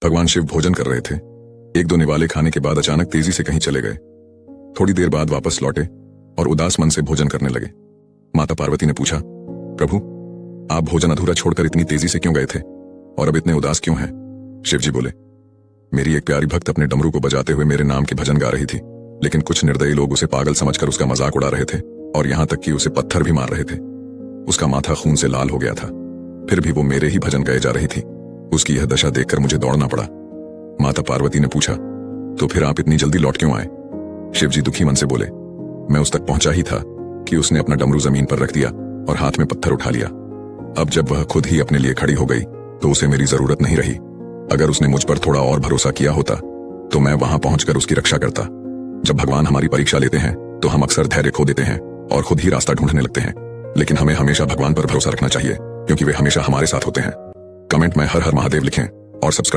भगवान शिव भोजन कर रहे थे। एक दो निवाले खाने के बाद अचानक तेजी से कहीं चले गए। थोड़ी देर बाद वापस लौटे और उदास मन से भोजन करने लगे। माता पार्वती ने पूछा, प्रभु, आप भोजन अधूरा छोड़कर इतनी तेजी से क्यों गए थे और अब इतने उदास क्यों हैं? शिवजी बोले, मेरी एक प्यारी भक्त अपने डमरू को बजाते हुए मेरे नाम के भजन गा रही थी, लेकिन कुछ निर्दयी लोग उसे पागल समझकर उसका मजाक उड़ा रहे थे और यहां तक कि उसे पत्थर भी मार रहे थे। उसका माथा खून से लाल हो गया था, फिर भी वो मेरे ही भजन गाए जा रही थी। उसकी यह दशा देखकर मुझे दौड़ना पड़ा। माता पार्वती ने पूछा, तो फिर आप इतनी जल्दी लौट क्यों आए? शिवजी दुखी मन से बोले, मैं उस तक पहुंचा ही था कि उसने अपना डमरू जमीन पर रख दिया और हाथ में पत्थर उठा लिया। अब जब वह खुद ही अपने लिए खड़ी हो गई तो उसे मेरी जरूरत नहीं रही। अगर उसने मुझ पर थोड़ा और भरोसा किया होता तो मैं वहां पहुंचकर उसकी रक्षा करता। जब भगवान हमारी परीक्षा लेते हैं तो हम अक्सर धैर्य खो देते हैं और खुद ही रास्ता ढूंढने लगते हैं, लेकिन हमें हमेशा भगवान पर भरोसा रखना चाहिए क्योंकि वे हमेशा हमारे साथ होते हैं। कमेंट में हर हर महादेव लिखें और सब्सक्राइब